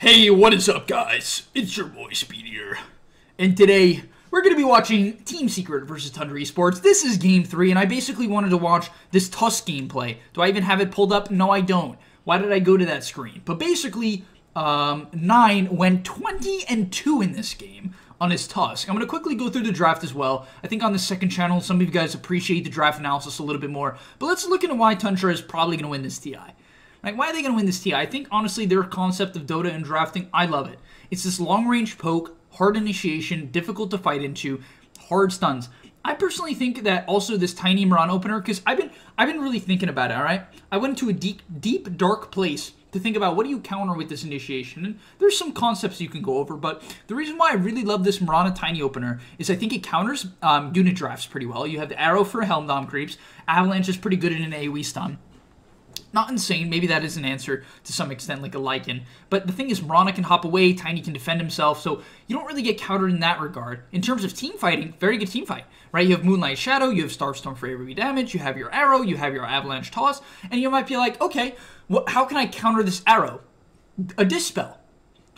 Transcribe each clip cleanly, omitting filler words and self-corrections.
Hey, what is up, guys? It's your boy Speed here, and today we're going to be watching Team Secret versus Tundra Esports. This is Game 3, and I basically wanted to watch this Tusk gameplay. Do I even have it pulled up? No, I don't. Why did I go to that screen? But basically, 9 went 20-2 in this game on his Tusk. I'm going to quickly go through the draft as well. I think on the second channel, some of you guys appreciate the draft analysis a little bit more. But let's look into why Tundra is probably going to win this TI. Like, why are they going to win this TI? I think, honestly, their concept of Dota and drafting, I love it. It's this long-range poke, hard initiation, difficult to fight into, hard stuns. I personally think that also this tiny Moran opener, because I've been really thinking about it, alright? I went into a deep, dark place to think about what do you counter with this initiation, and there's some concepts you can go over, but the reason why I really love this Mirana tiny opener is I think it counters unit drafts pretty well. You have the arrow for Helm Dom creeps, Avalanche is pretty good in an AoE stun. Not insane, maybe that is an answer to some extent, like a Lycan. But the thing is, Mirana can hop away, Tiny can defend himself, so you don't really get countered in that regard. In terms of team fighting, very good team fight, right? You have Moonlight Shadow, you have Starstorm for AoE damage, you have your arrow, you have your Avalanche toss, and you might be like, okay, how can I counter this arrow? A Dispel.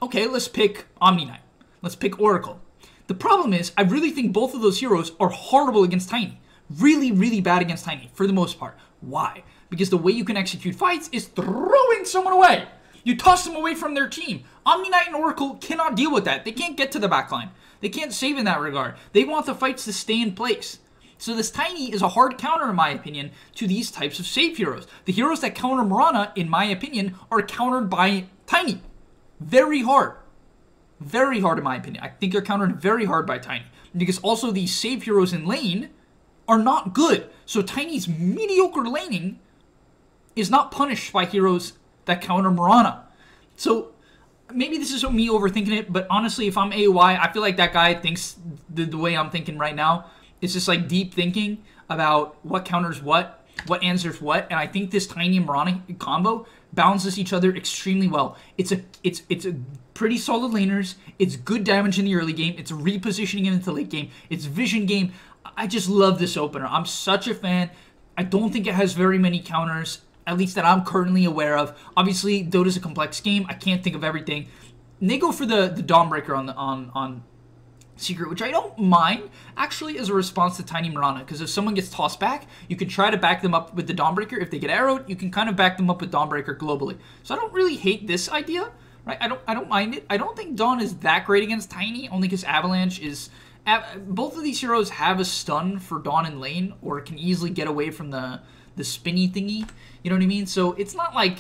Okay, let's pick Omni Knight. Let's pick Oracle. The problem is, I really think both of those heroes are horrible against Tiny. Really, really bad against Tiny, for the most part. Why? Because the way you can execute fights is throwing someone away. You toss them away from their team. Omni Knight and Oracle cannot deal with that. They can't get to the backline. They can't save in that regard. They want the fights to stay in place. So this Tiny is a hard counter, in my opinion, to these types of save heroes. The heroes that counter Mirana, in my opinion, are countered by Tiny. Very hard. Very hard, in my opinion. I think they're countered very hard by Tiny. Because also these save heroes in lane are not good. So Tiny's mediocre laning is not punished by heroes that counter Mirana. So maybe this is me overthinking it, but honestly, if I'm AOI, I feel like that guy thinks the way I'm thinking right now. It's just like deep thinking about what counters what answers what, and I think this Tiny and Mirana combo balances each other extremely well. It's a pretty solid laners. It's good damage in the early game. It's repositioning into late game. It's vision game. I just love this opener. I'm such a fan. I don't think it has very many counters, at least that I'm currently aware of. Obviously, Dota's a complex game. I can't think of everything. And they go for the Dawnbreaker on Secret, which I don't mind, actually, as a response to Tiny Mirana, because if someone gets tossed back, you can try to back them up with the Dawnbreaker. If they get arrowed, you can kind of back them up with Dawnbreaker globally. So I don't really hate this idea, right? I don't mind it. I don't think Dawn is that great against Tiny, only because Avalanche is... Both of these heroes have a stun for Dawn in lane, or can easily get away from the spinny thingy. You know what I mean? So it's not like,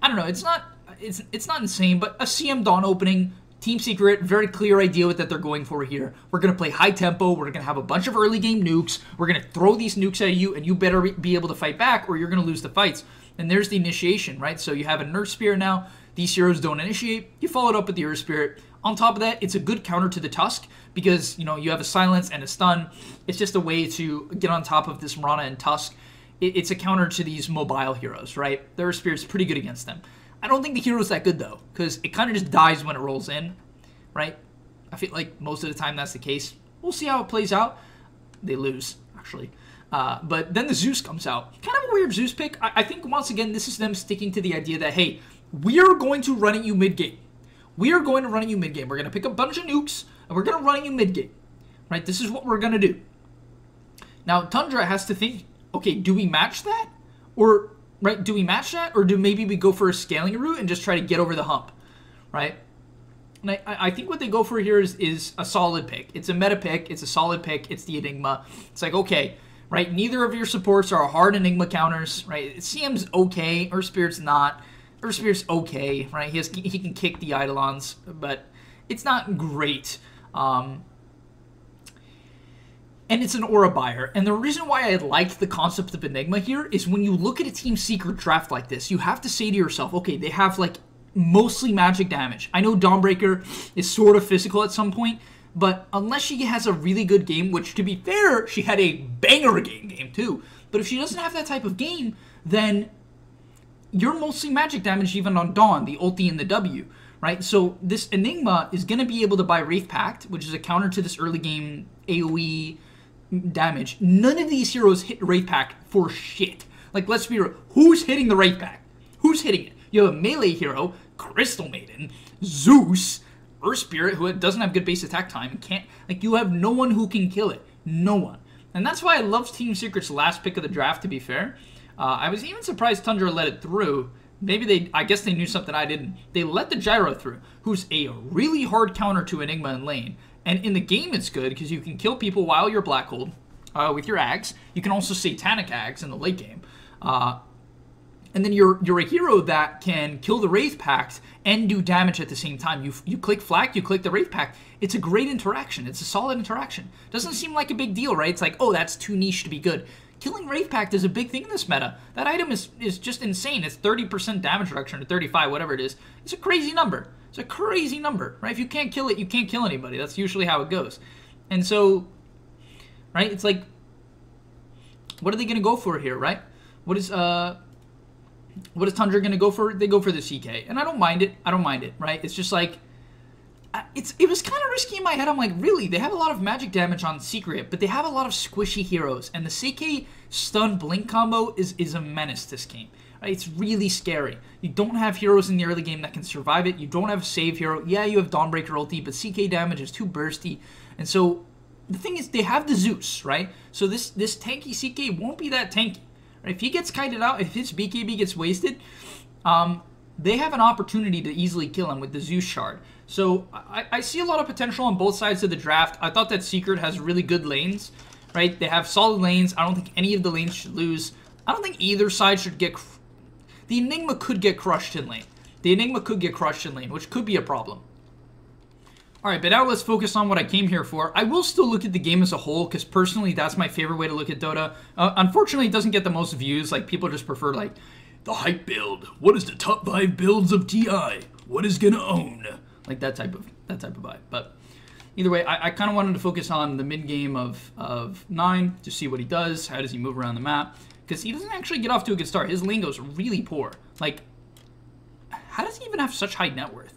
I don't know, it's not insane, but a CM Dawn opening, Team Secret, very clear idea what that they're going for here. We're going to play high tempo, we're going to have a bunch of early game nukes, we're going to throw these nukes at you, and you better be able to fight back or you're going to lose the fights. And there's the initiation, right? So you have a Nerf Spear now, these heroes don't initiate, you follow it up with the Earth Spirit. On top of that, it's a good counter to the Tusk, because, you know, you have a silence and a stun. It's just a way to get on top of this Mirana and Tusk. It's a counter to these mobile heroes, right? Their Spirit's pretty good against them. I don't think the hero's that good, though, because it kind of just dies when it rolls in, right? I feel like most of the time that's the case. We'll see how it plays out. They lose, actually. But then the Zeus comes out. Kind of a weird Zeus pick. I think, once again, this is them sticking to the idea that, hey, we are going to run at you mid-game. We are going to run at you mid-game. We're going to pick a bunch of nukes, and we're going to run at you mid-game, right? This is what we're going to do. Now, Tundra has to think, okay, do we match that? Or, right, do we match that? Or do maybe we go for a scaling route and just try to get over the hump, right? And I think what they go for here is a solid pick. It's a meta pick. It's a solid pick. It's the Enigma. It's like, okay, right, neither of your supports are hard Enigma counters, right? CM's okay. Earth Spirit's not. Earth Spirit's okay, right? He can kick the Eidolons, but it's not great. And it's an aura buyer. And the reason why I like the concept of Enigma here is when you look at a Team Secret draft like this, you have to say to yourself, okay, they have like mostly magic damage. I know Dawnbreaker is sort of physical at some point, but unless she has a really good game, which to be fair, she had a banger game too. But if she doesn't have that type of game, then you're mostly magic damage even on Dawn, the ulti and the W, right? So this Enigma is going to be able to buy Wraith Pact, which is a counter to this early game AoE damage. None of these heroes hit Wraith Pact for shit. Like, let's be real. Who's hitting the Wraith Pact? Who's hitting it? You have a melee hero Crystal Maiden, Zeus, Earth Spirit, who doesn't have good base attack time, you have no one who can kill it. No one. And that's why I love Team Secret's last pick of the draft, to be fair. I was even surprised Tundra let it through. Maybe I guess they knew something I didn't. They let the Gyro through, who's a really hard counter to Enigma in lane. And in the game, it's good because you can kill people while you're Black Hold with your Ags. You can also Satanic Ags in the late game. And then you're a hero that can kill the Wraith Pact and do damage at the same time. You click Flak, you click the Wraith Pact. It's a great interaction. It's a solid interaction. Doesn't seem like a big deal, right? It's like, oh, that's too niche to be good. Killing Wraith Pact is a big thing in this meta. That item is just insane. It's 30% damage reduction or 35, whatever it is. It's a crazy number. It's a crazy number, right? If you can't kill it, you can't kill anybody. That's usually how it goes. And so, right, it's like, what are they going to go for here, right? What is Tundra going to go for? They go for the CK. And I don't mind it. I don't mind it, right? It's just like, it was kind of risky in my head. I'm like, really? They have a lot of magic damage on Secret, but they have a lot of squishy heroes. And the CK stun blink combo is a menace this game. Right? It's really scary. You don't have heroes in the early game that can survive it. You don't have a save hero. Yeah, you have Dawnbreaker ulti, but CK damage is too bursty. And so the thing is, they have the Zeus, right? So this tanky CK won't be that tanky. Right? If he gets kited out, if his BKB gets wasted, they have an opportunity to easily kill him with the Zeus shard. So I see a lot of potential on both sides of the draft. I thought that Secret has really good lanes, right? They have solid lanes. I don't think any of the lanes should lose. I don't think either side should get... The Enigma could get crushed in lane. The Enigma could get crushed in lane, which could be a problem. Alright, but now let's focus on what I came here for. I will still look at the game as a whole, because personally, that's my favorite way to look at Dota. Unfortunately, it doesn't get the most views. Like, people just prefer, like, the hype build. What is the top 5 builds of TI? What is gonna own? Like that type of vibe. But either way, I kind of wanted to focus on the mid game of 9 to see what he does. How does he move around the map? Because he doesn't actually get off to a good start. His lane goes really poor. Like, how does he even have such high net worth?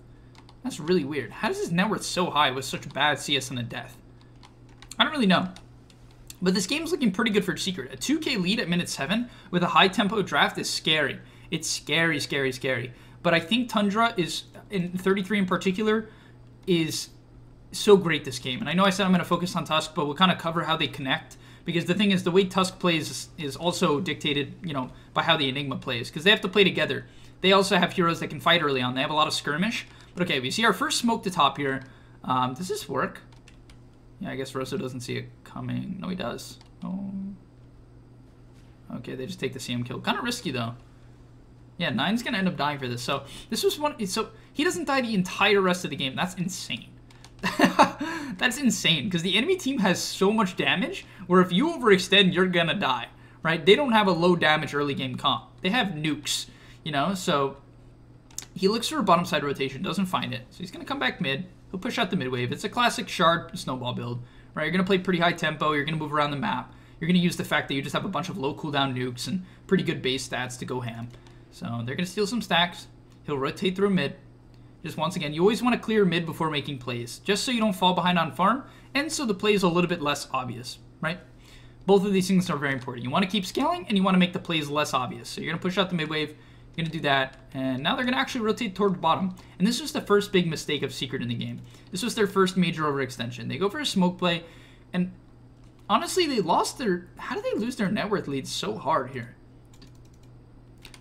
That's really weird. How does his net worth so high with such bad CS and a death? I don't really know. But this game's looking pretty good for Secret. A 2K lead at minute 7 with a high tempo draft is scary. It's scary, scary, scary. But I think Tundra is, in 33 in particular, is so great this game. And I know I said I'm going to focus on Tusk, but we'll kind of cover how they connect. Because the thing is, the way Tusk plays is also dictated, you know, by how the Enigma plays. Because they have to play together. They also have heroes that can fight early on. They have a lot of skirmish. But okay, we see our first smoke to top here. Does this work? Yeah, I guess Rosso doesn't see it coming. No, he does. Oh. Okay, they just take the CM kill. Kind of risky, though. Yeah, 9's going to end up dying for this. So this was one... So he doesn't die the entire rest of the game. That's insane. That's insane. Because the enemy team has so much damage where if you overextend, you're going to die. Right? They don't have a low damage early game comp. They have nukes. You know? So he looks for a bottom side rotation. Doesn't find it. So he's going to come back mid. He'll push out the mid wave. It's a classic shard snowball build. Right? You're going to play pretty high tempo. You're going to move around the map. You're going to use the fact that you just have a bunch of low cooldown nukes and pretty good base stats to go ham. So they're going to steal some stacks. He'll rotate through mid. Just once again, you always want to clear mid before making plays, just so you don't fall behind on farm, and so the play is a little bit less obvious, right? Both of these things are very important. You want to keep scaling, and you want to make the plays less obvious. So you're going to push out the mid wave. You're going to do that, and now they're going to actually rotate toward the bottom. And this was the first big mistake of Secret in the game. This was their first major overextension. They go for a smoke play, and honestly, they lost their... How did they lose their net worth lead so hard here?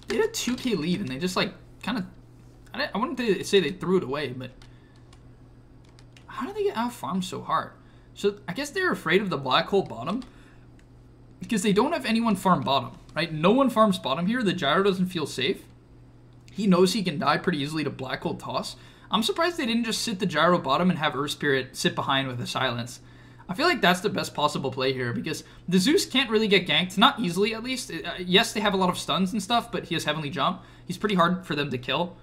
They had a 2K lead, and they just, like, kind of... I wouldn't say they threw it away, but... How did they get out-farmed so hard? So, I guess they're afraid of the black hole bottom, because they don't have anyone farm bottom, right? No one farms bottom here. The Gyro doesn't feel safe. He knows he can die pretty easily to black hole toss. I'm surprised they didn't just sit the Gyro bottom and have Earth Spirit sit behind with a silence. I feel like that's the best possible play here, because the Zeus can't really get ganked, not easily at least. Yes, they have a lot of stuns and stuff, but he has Heavenly Jump. He's pretty hard for them to kill,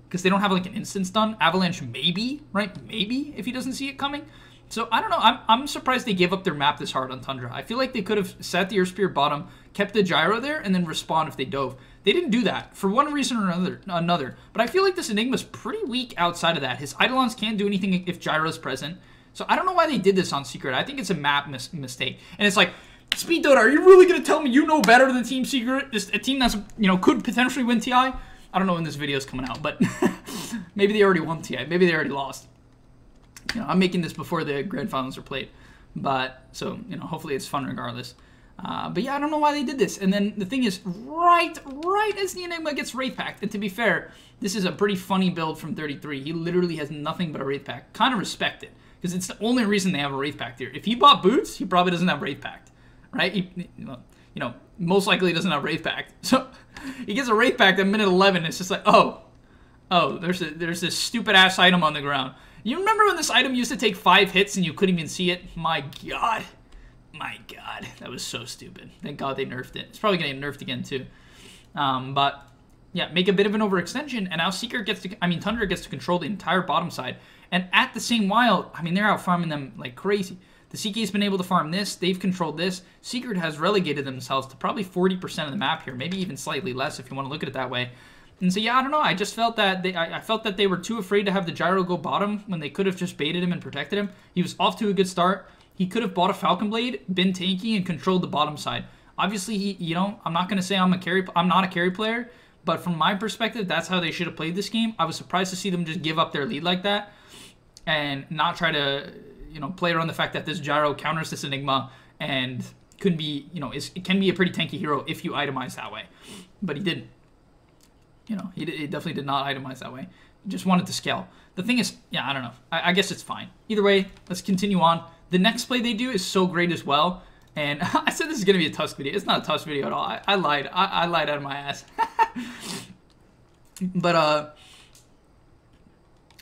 because they don't have like an instant stun. Avalanche maybe, right? Maybe, if he doesn't see it coming. So, I don't know. I'm surprised they gave up their map this hard on Tundra. I feel like they could have set the Earth Spirit bottom, kept the Gyro there, and then respawn if they dove. They didn't do that, for one reason or another. But I feel like this Enigma's pretty weak outside of that. His Eidolons can't do anything if Gyro's present. So I don't know why they did this on Secret. I think it's a map mistake. And it's like, SpeeedDota, are you really going to tell me you know better than Team Secret? Just a team that's, you know, could potentially win TI? I don't know when this video is coming out, but maybe they already won TI. Maybe they already lost. You know, I'm making this before the grand finals are played. But, so, you know, hopefully it's fun regardless. But yeah, I don't know why they did this. And then the thing is, right as the Enigma gets Wraith Packed, and to be fair, this is a pretty funny build from 33. He literally has nothing but a Wraith Pack. Kind of respect it, because it's the only reason they have a Wraith Packed here. If he bought boots, he probably doesn't have Wraith Packed, right? He, you know, most likely he doesn't have Wraith Packed. So he gets a Wraith Packed at minute 11. It's just like, oh, there's this stupid ass item on the ground. You remember when this item used to take 5 hits and you couldn't even see it? My God. My God. That was so stupid. Thank God they nerfed it. It's probably going to get nerfed again too. But yeah, make a bit of an overextension, and now Tundra gets to control the entire bottom side. And at the same while, I mean, they're out farming them like crazy. The CK's been able to farm this. They've controlled this. Secret has relegated themselves to probably 40% of the map here. Maybe even slightly less if you want to look at it that way. And so, yeah, I don't know. I just felt that I felt that they were too afraid to have the gyro go bottom when they could have just baited him and protected him. He was off to a good start. He could have bought a Falcon Blade, been tanky, and controlled the bottom side. Obviously, you know, I'm not going to say I'm not a carry player, but from my perspective, that's how they should have played this game. I was surprised to see them just give up their lead like that and not try to, you know, play around the fact that this gyro counters this Enigma and could be, you know, it can be a pretty tanky hero if you itemize that way. But he didn't. You know, he definitely did not itemize that way. He just wanted to scale. The thing is, yeah, I don't know. I guess it's fine. Either way, let's continue on. The next play they do is so great as well. And I said this is going to be a Tusk video. It's not a Tusk video at all. I lied. I lied out of my ass. But,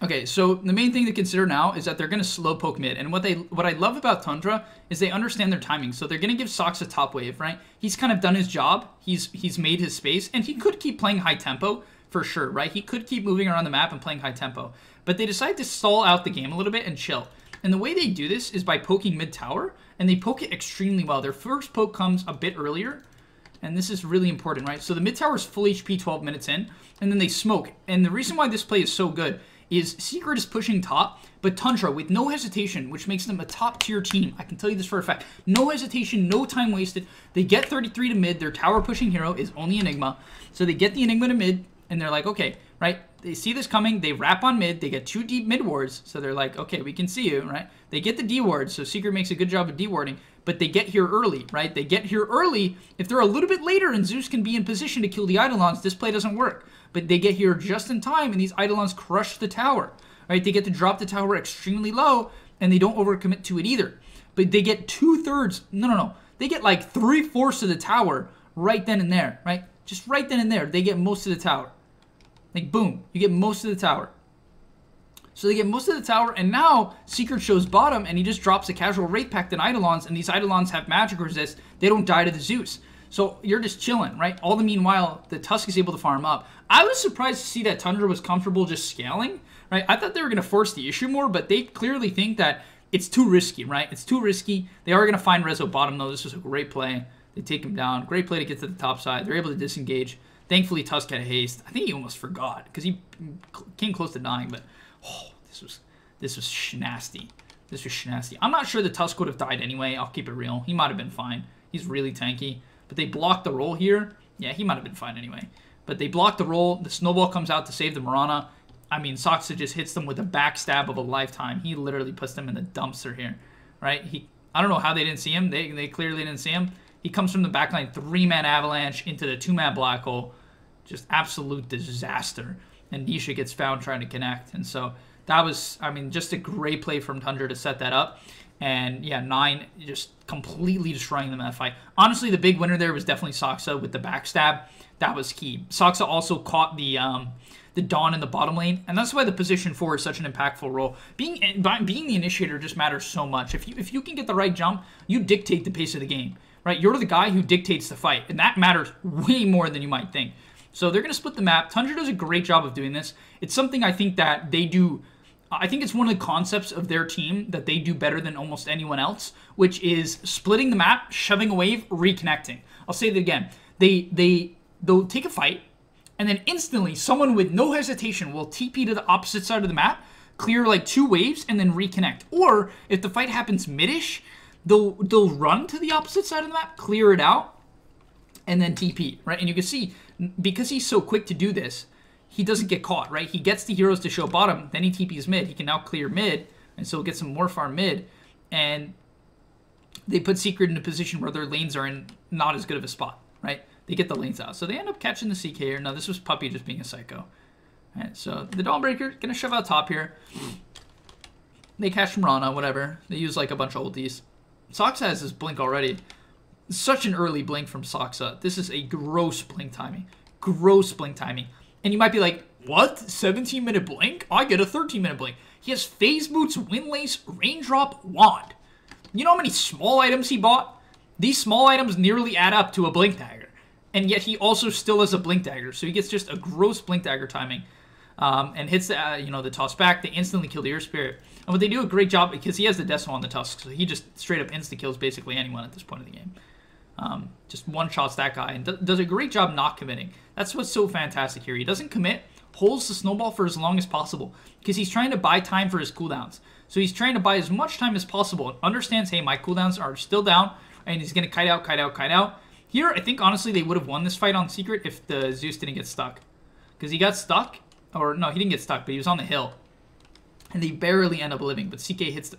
okay, so the main thing to consider now is that they're going to slow poke mid. And what I love about Tundra is they understand their timing. So they're going to give Sox a top wave, right? He's kind of done his job. He's made his space. And he could keep playing high tempo for sure, right? He could keep moving around the map and playing high tempo. But they decide to stall out the game a little bit and chill. And the way they do this is by poking mid tower. And they poke it extremely well. Their first poke comes a bit earlier. And this is really important, right? So the mid tower is full HP 12 minutes in. And then they smoke. And the reason why this play is so good is Secret is pushing top, but Tundra with no hesitation, which makes them a top tier team. I can tell you this for a fact. No hesitation, no time wasted. They get 33 to mid. Their tower pushing hero is only Enigma. So they get the Enigma to mid, and they're like, okay, right? They see this coming. They wrap on mid. They get 2 deep mid wards. So they're like, okay, we can see you, right? They get the D wards. So Secret makes a good job of D warding, but they get here early, right? They get here early. If they're a little bit later and Zeus can be in position to kill the Eidolons, this play doesn't work. But they get here just in time, and these Eidolons crush the tower, right? They get to drop the tower extremely low, and they don't overcommit to it either. But they get 2/3, no. They get like 3/4 of the tower right then and there, right? Just right then and there, they get most of the tower. Like, boom, you get most of the tower. So they get most of the tower, and now Secret shows bottom, and he just drops a casual Wraith Pact and Eidolons, and these Eidolons have magic resist. They don't die to the Zeus. So you're just chilling, right? All the meanwhile, the Tusk is able to farm up. I was surprised to see that Tundra was comfortable just scaling, right? I thought they were going to force the issue more, but they clearly think that it's too risky, right? It's too risky. They are going to find Rezo bottom, though. This was a great play. They take him down. Great play to get to the top side. They're able to disengage. Thankfully, Tusk had haste. I think he almost forgot because he came close to dying, but oh, this was nasty. This was nasty. I'm not sure the Tusk would have died anyway. I'll keep it real. He might have been fine. He's really tanky. But they blocked the roll here. Yeah, he might have been fine anyway. But they blocked the roll. The snowball comes out to save the Mirana. I mean, Soxa just hits them with a backstab of a lifetime. He literally puts them in the dumpster here, right? I don't know how they didn't see him. They clearly didn't see him. He comes from the backline, 3-man avalanche into the 2-man black hole. Just absolute disaster. And Nisha gets found trying to connect. And so that was, I mean, just a great play from Tundra to set that up. And yeah, 9 just completely destroying them in that fight. Honestly, the big winner there was definitely Soxa with the backstab. That was key. Soxa also caught the Dawn in the bottom lane, and that's why the position 4 is such an impactful role. Being the initiator just matters so much. If you can get the right jump, you dictate the pace of the game, right? You're the guy who dictates the fight, and that matters way more than you might think. So they're going to split the map. Tundra does a great job of doing this. It's something I think that they do. I think it's one of the concepts of their team that they do better than almost anyone else, which is splitting the map, shoving a wave, reconnecting. I'll say that again. They'll take a fight, and then instantly someone with no hesitation will TP to the opposite side of the map, clear like 2 waves, and then reconnect. Or if the fight happens mid-ish, they'll run to the opposite side of the map, clear it out, and then TP, right? And you can see, because he's so quick to do this, he doesn't get caught, right? He gets the heroes to show bottom, then he TPs mid. He can now clear mid, and so get some more farm mid. And they put Secret in a position where their lanes are in not as good of a spot, right? They get the lanes out. So they end up catching the CK here. Now, this was Puppy just being a psycho. All right, so the Dawnbreaker, going to shove out top here. They catch from Rana, whatever. They use like a bunch of ultis. Soxa has his blink already. Such an early blink from Soxa. This is a gross blink timing. Gross blink timing. And you might be like, what? 17-minute blink? I get a 13-minute blink. He has Phase Boots, Windlace, Raindrop, Wand. You know how many small items he bought? These small items nearly add up to a blink dagger. And yet he also still has a blink dagger. So he gets just a gross blink dagger timing. And hits the, the toss back. They instantly kill the Earth Spirit. And what they do a great job, because he has the Deso on the Tusk, so he just straight up insta-kills basically anyone at this point of the game. Just one-shots that guy and does a great job not committing. That's what's so fantastic here. He doesn't commit, holds the snowball for as long as possible, because he's trying to buy time for his cooldowns. So he's trying to buy as much time as possible and understands, hey, my cooldowns are still down, and he's going to kite out, kite out, kite out. Here, I think, honestly, they would have won this fight on Secret if the Zeus didn't get stuck. Because he got stuck, or no, he didn't get stuck, but he was on the hill. And they barely end up living, but CK hits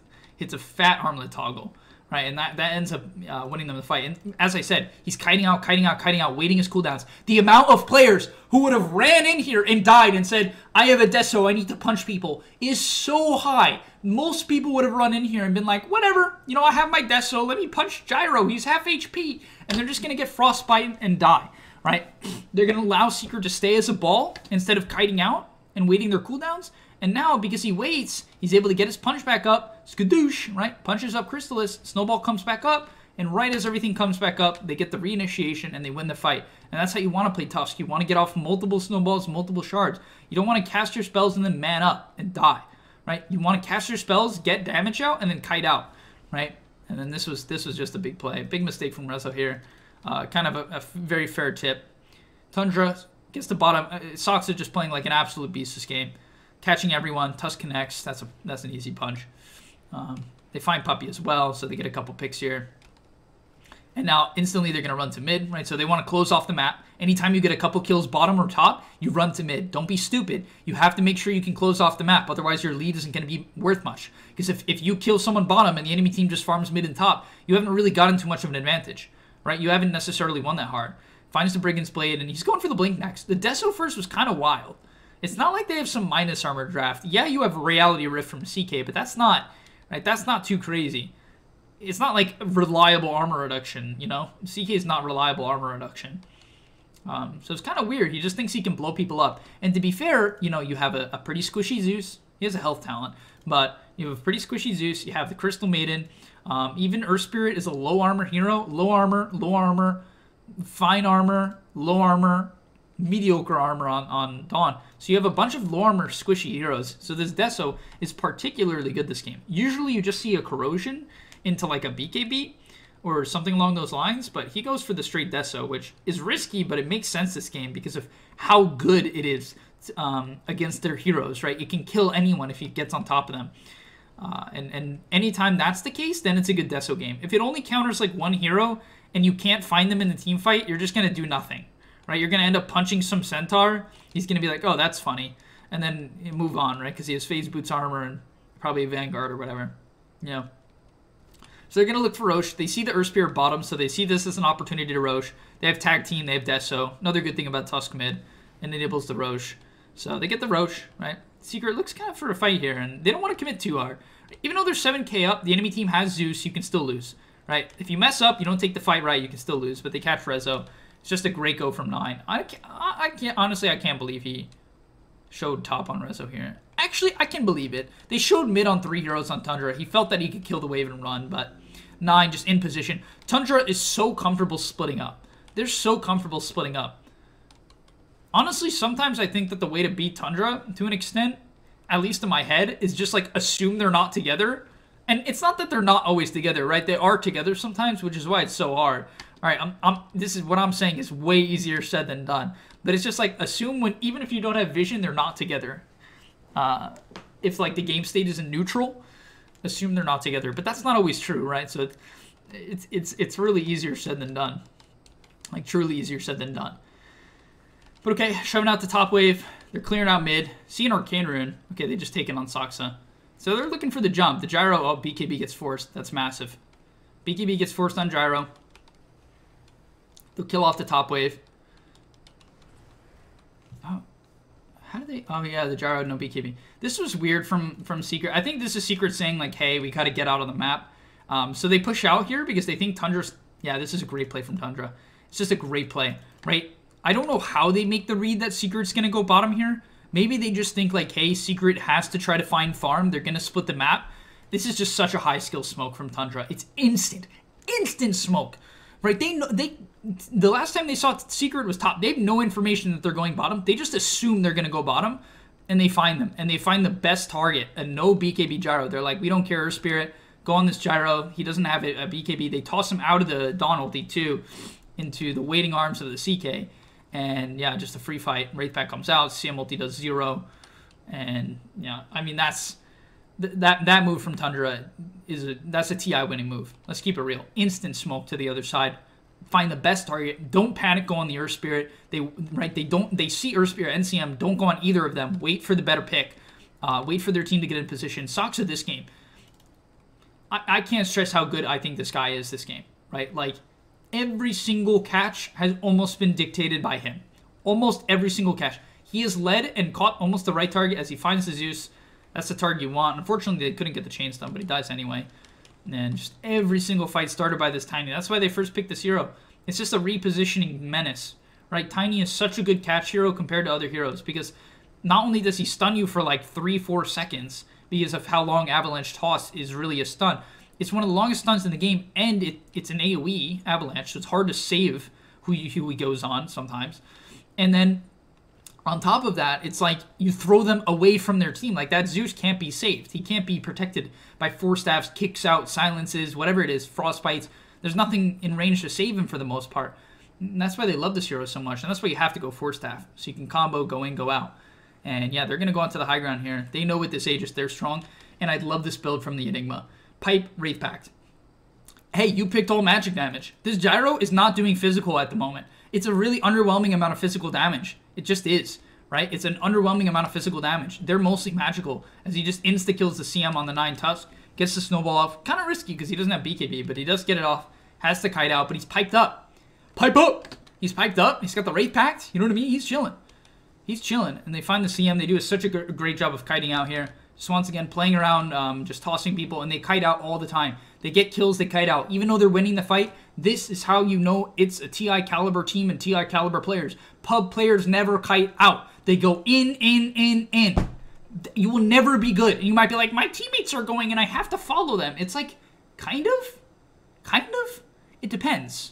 a fat armlet toggle, right? And that ends up winning them the fight. And as I said, he's kiting out, kiting out, kiting out, waiting his cooldowns. The amount of players who would have ran in here and died and said, I have a Deso, I need to punch people, is so high. Most people would have run in here and been like, whatever, I have my Deso, let me punch Gyro, he's half HP. And they're just going to get frostbite and die, right? They're going to allow Secret to stay as a ball instead of kiting out and waiting their cooldowns. And now, because he waits, he's able to get his punch back up. Skadoosh, right? Punches up Crystallis. Snowball comes back up. And right as everything comes back up, they get the reinitiation and they win the fight. And that's how you want to play Tusk. You want to get off multiple snowballs, multiple shards. You don't want to cast your spells and then man up and die, right? You want to cast your spells, get damage out, and then kite out, right? And then this was just a big play. Big mistake from Rezo here. Kind of a very fair tip. Tundra gets the bottom. Soxa just playing like an absolute beast this game. Catching everyone. Tusk connects. That's an easy punch. They find Puppy as well, so they get a couple picks here. And now, instantly, they're going to run to mid, right? So they want to close off the map. Anytime you get a couple kills bottom or top, you run to mid. Don't be stupid. You have to make sure you can close off the map. Otherwise, your lead isn't going to be worth much. Because if you kill someone bottom and the enemy team just farms mid and top, you haven't really gotten too much of an advantage, right? You haven't necessarily won that hard. Finds the Brigand's Blade, and he's going for the Blink next. The Deso first was kind of wild. It's not like they have some minus armor draft. Yeah, you have Reality Rift from CK, but that's not, right? That's not too crazy. It's not like reliable armor reduction, CK is not reliable armor reduction. So it's kind of weird. He just thinks he can blow people up. And to be fair, you have a pretty squishy Zeus. He has a health talent, but you have a pretty squishy Zeus. You have the Crystal Maiden. Even Earth Spirit is a low armor hero. Low armor, fine armor, low armor, mediocre armor on Dawn. So you have a bunch of low armor squishy heroes. So this Deso is particularly good this game. Usually you just see a Corrosion into like a BKB or something along those lines, but he goes for the straight Deso, which is risky, but it makes sense this game because of how good it is against their heroes, right? It can kill anyone if he gets on top of them. And anytime that's the case, then it's a good Deso game. If it only counters like one hero and you can't find them in the team fight, you're just going to do nothing, right? You're going to end up punching some Centaur. He's going to be like, oh, that's funny. And then you move on, right? Because he has Phase Boots armor and probably a Vanguard or whatever. So they're going to look for Roche. They see the Earth Spirit bottom, so they see this as an opportunity to Roche. They have Tag Team, they have Deso. Another good thing about Tusk mid, and enables the Roche. So they get the Roche, right? Secret looks kind of for a fight here, and they don't want to commit too hard. Even though they're 7k up, the enemy team has Zeus, you can still lose, right? If you mess up, you don't take the fight right, you can still lose, but they catch Rezo. It's just a great go from 9. I can't honestly, I can't believe he showed top on Rezo here. Actually, I can believe it. They showed mid on 3 heroes on Tundra. He felt that he could kill the wave and run, but 9 just in position. Tundra is so comfortable splitting up. They're so comfortable splitting up. Honestly, sometimes I think that the way to beat Tundra, to an extent, at least in my head, is just like assume they're not together. And it's not that they're not always together, right? They are together sometimes, which is why it's so hard. All right, this is what I'm saying is way easier said than done. But it's just like assume when, even if you don't have vision, they're not together. If like the game state is in neutral, assume they're not together, but that's not always true, right? So it's really easier said than done, like truly easier said than done. But okay, shoving out the top wave. They're clearing out mid. See an Arcane Rune. Okay, they just taken on Saksa. So they're looking for the jump. The gyro, oh, BKB gets forced. That's massive. BKB gets forced on gyro. They'll kill off the top wave. Oh, how do they? Oh yeah, the gyro, no BKB. This was weird from Secret. I think this is Secret saying like, hey, we got to get out on the map. So they push out here because they think Tundra's. Yeah, this is a great play from Tundra. It's just a great play, right? I don't know how they make the read that Secret's gonna go bottom here. Maybe they just think like, hey, Secret has to try to find farm. They're gonna split the map. This is just such a high skill smoke from Tundra. It's instant smoke, right? The last time they saw Secret was top. They have no information that they're going bottom. They just assume they're going to go bottom, and they find them. And they find the best target, a no BKB gyro. They're like, we don't care, Earth Spirit. Go on this gyro. He doesn't have a BKB. They toss him out of the Dawn ulti, too, into the waiting arms of the CK. And, yeah, just a free fight. Wraithpack comes out. CM ulti does 0. And, yeah, I mean, that's... That move from Tundra that's a TI winning move. Let's keep it real. Instant smoke to the other side. Find the best target. Don't panic. Go on the Earth Spirit. They see Earth Spirit and CM. Don't go on either of them. Wait for the better pick. Wait for their team to get in position. Saksa this game. I can't stress how good I think this guy is this game. Right? Like every single catch has almost been dictated by him. Almost every single catch. He has led and caught almost the right target as he finds the Zeus. That's the target you want. Unfortunately, they couldn't get the chain stun, but he dies anyway. And just every single fight started by this Tiny. That's why they first picked this hero. It's just a repositioning menace, right? Tiny is such a good catch hero compared to other heroes because not only does he stun you for like 3-4 seconds because of how long Avalanche Toss is really a stun, it's one of the longest stuns in the game, and it's an AoE Avalanche, so it's hard to save who he goes on sometimes. And then on top of that, it's like you throw them away from their team. Like that Zeus can't be saved. He can't be protected by 4 staffs, kicks out, silences, whatever it is, frostbites. There's nothing in range to save him for the most part. And that's why they love this hero so much. And that's why you have to go 4 staff. So you can combo, go in, go out. And yeah, they're going to go onto the high ground here. They know with this Aegis they're strong. And I'd love this build from the Enigma. Pipe, Wraith Pact. Hey, you picked all magic damage. This Gyro is not doing physical at the moment. It's a really underwhelming amount of physical damage. It just is, right? It's an underwhelming amount of physical damage. They're mostly magical, as he just insta-kills the CM on the 9 Tusk, gets the snowball off. Kind of risky because he doesn't have BKB, but he does get it off. Has the kite out, but he's piped up. Pipe up! He's piped up. He's got the Wraith Pact. You know what I mean? He's chilling. He's chilling. And they find the CM. They do such a great job of kiting out here. Just once again, playing around, just tossing people, and they kite out all the time. They get kills, they kite out. Even though they're winning the fight, this is how you know it's a TI caliber team and TI caliber players. Pub players never kite out. They go in. You will never be good. And you might be like, my teammates are going and I have to follow them. It's like, kind of. It depends,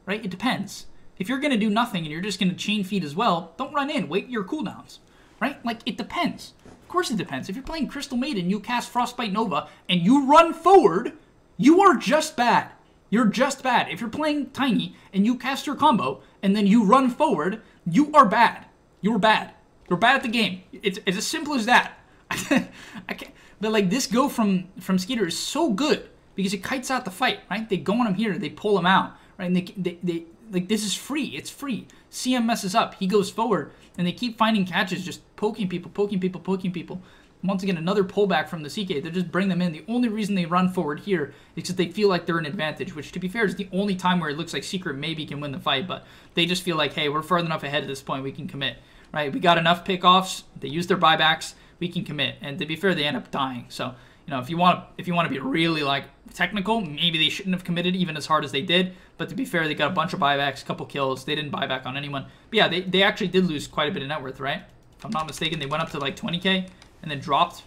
right? It depends. If you're going to do nothing and you're just going to chain feed as well, don't run in. Wait your cooldowns, right? Like, it depends. Of course it depends. If you're playing Crystal Maiden, you cast Frostbite Nova, and you run forward, you are just bad. You're just bad. If you're playing Tiny, and you cast your combo, and then you run forward, you are bad. You're bad. You're bad at the game. It's as simple as that. I can't. But like this go from Skeeter is so good because it kites out the fight, right? They go on him here, they pull him out, right? And they like this is free. It's free. CM messes up. He goes forward, and they keep finding catches, just poking people. Once again, another pullback from the CK. They just bring them in. The only reason they run forward here is because they feel like they're an advantage, which, to be fair, is the only time where it looks like Secret maybe can win the fight. But they just feel like, hey, we're far enough ahead at this point, we can commit, right? We got enough pickoffs. They use their buybacks. We can commit. And to be fair, they end up dying. So, you know, if you want to be really like technical, maybe they shouldn't have committed even as hard as they did. But to be fair, they got a bunch of buybacks, a couple kills. They didn't buy back on anyone. But yeah, they actually did lose quite a bit of net worth, right? If I'm not mistaken, they went up to like 20K and then dropped.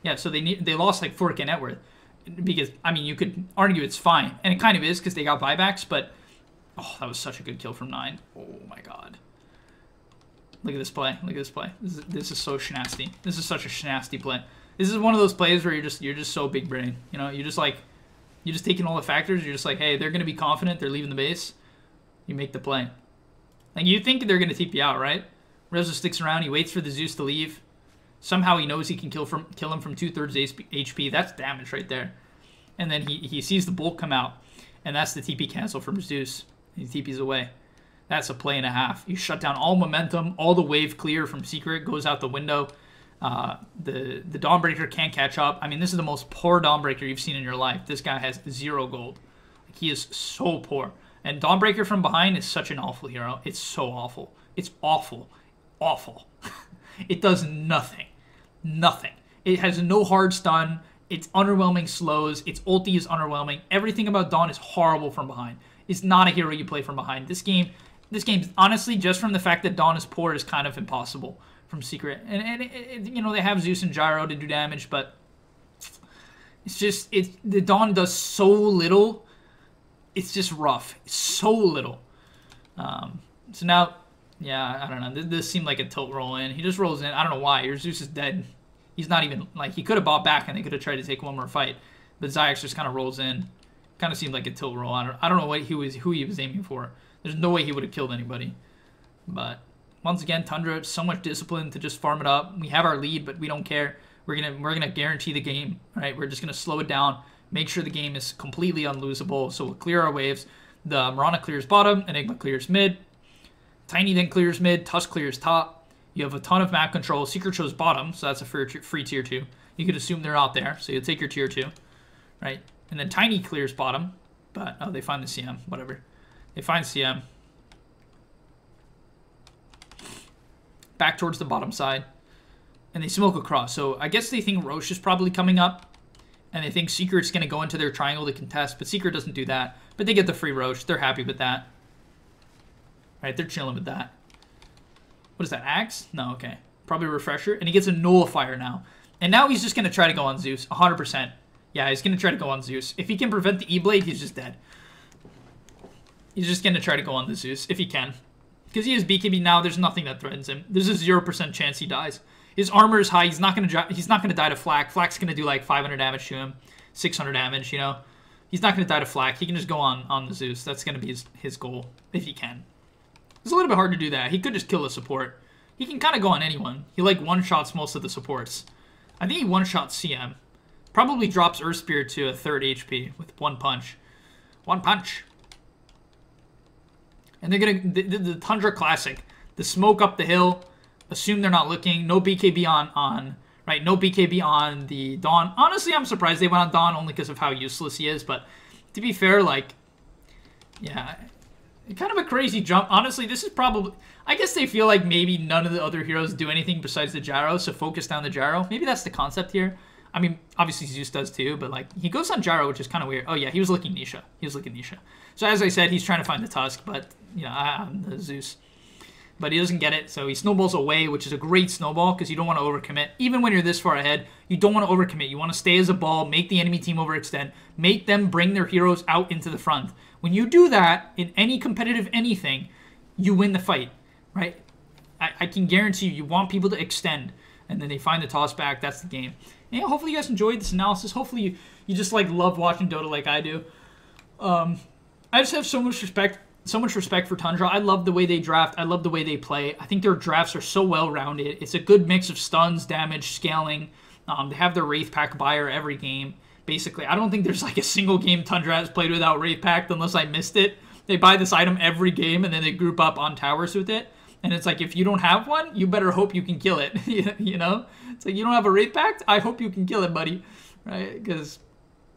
Yeah, so they lost like 4K net worth. Because, I mean, you could argue it's fine. And it kind of is because they got buybacks, but oh, that was such a good kill from 9. Oh my god. Look at this play. Look at this play. This is so schnasty. This is such a schnasty play. This is one of those plays where you're just so big brain. You know, you're just taking all the factors. You're just like, hey, they're gonna be confident. They're leaving the base. You make the play. Like you think they're gonna TP out, right? Reza sticks around. He waits for the Zeus to leave. Somehow he knows he can kill him from 2/3 HP. That's damage right there. And then he sees the bolt come out, and that's the TP cancel from Zeus. He TPs away. That's a play and a half. You shut down all momentum, all the wave clear from Secret goes out the window. The Dawnbreaker can't catch up. I mean, this is the most poor Dawnbreaker you've seen in your life. This guy has 0 gold. Like, he is so poor. And Dawnbreaker from behind is such an awful hero. It's so awful. It's awful. Awful. It does nothing. Nothing. It has no hard stun. It's underwhelming slows. Its ulti is underwhelming. Everything about Dawn is horrible from behind. It's not a hero you play from behind. This game, honestly, just from the fact that Dawn is poor, is kind of impossible from Secret. And you know, they have Zeus and Gyro to do damage, but it's just, the Dawn does so little. It's just rough. It's so little. So now, yeah, I don't know. This seemed like a tilt roll in. He just rolls in. I don't know why. Your Zeus is dead. He's not even, like, he could have bought back and they could have tried to take one more fight. But Zayac just kind of rolls in. Kind of seemed like a tilt roll. I don't know who he was aiming for. There's no way he would have killed anybody. But once again, Tundra, so much discipline to just farm it up. We have our lead, but we don't care. We're gonna guarantee the game, right? We're just gonna slow it down, make sure the game is completely unlosable. So we'll clear our waves. The Mirana clears bottom, Enigma clears mid, Tiny then clears mid, Tusk clears top. You have a ton of map control. Secret shows bottom, so that's a free tier 2. You could assume they're out there, so you'll take your tier 2, right? And then Tiny clears bottom, but oh, they find the CM, whatever. They find CM. Back towards the bottom side, and they smoke across. So I guess they think Roche is probably coming up, and they think Secret's going to go into their triangle to contest, but Secret doesn't do that. But they get the free Roche. They're happy with that. Right, they're chilling with that. What is that, Axe? No, okay. Probably a Refresher. And he gets a Nullifier now. And now he's just going to try to go on Zeus. 100%. Yeah, he's going to try to go on Zeus. If he can prevent the E-Blade, he's just dead. He's just going to try to go on the Zeus, if he can. Because he has BKB now, there's nothing that threatens him. There's a 0% chance he dies. His armor is high. He's not going to die to Flak. Flak's going to do like 500 damage to him. 600 damage, you know. He's not going to die to Flak. He can just go on the Zeus. That's going to be his goal, if he can. It's a little bit hard to do that. He could just kill the support. He can kind of go on anyone. He like one-shots most of the supports. I think he one-shots CM. Probably drops Earth Spirit to a 3rd HP with one punch. One punch. And they're going to... The Tundra Classic. The smoke up the hill. Assume they're not looking. No BKB on right? No BKB on the Dawn. Honestly, I'm surprised they went on Dawn only because of how useless he is. But to be fair, like... Yeah... Kind of a crazy jump. Honestly, this is probably... I guess they feel like maybe none of the other heroes do anything besides the Gyro, so focus down the Gyro. Maybe that's the concept here. I mean, obviously Zeus does too, but like he goes on Gyro, which is kind of weird. Oh yeah, he was looking Nisha. So as I said, he's trying to find the Tusk, but, you know, the Zeus. But he doesn't get it, so he snowballs away, which is a great snowball because you don't want to overcommit. Even when you're this far ahead, you don't want to overcommit. You want to stay as a ball, make the enemy team overextend, make them bring their heroes out into the front. When you do that in any competitive anything, you win the fight, right? I can guarantee you want people to extend, and then they find the toss back. That's the game. And yeah, hopefully you guys enjoyed this analysis. Hopefully you just like love watching Dota like I do. I just have so much respect for Tundra. I love the way they draft. I love the way they play. I think their drafts are so well-rounded. It's a good mix of stuns, damage, scaling. They have their Wraith Pack buyer every game. Basically, I don't think there's like a single game Tundra has played without Wraith Pact unless I missed it. They buy this item every game and then they group up on towers with it. And it's like, if you don't have one, you better hope you can kill it. You know? It's like, you don't have a Wraith Pact? I hope you can kill it, buddy. Right? Because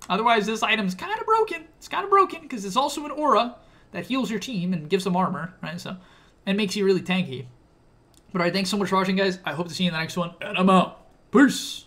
otherwise this item's kind of broken. It's kind of broken because it's also an aura that heals your team and gives them armor, right? So, and makes you really tanky. But alright, thanks so much for watching, guys. I hope to see you in the next one, and I'm out. Peace!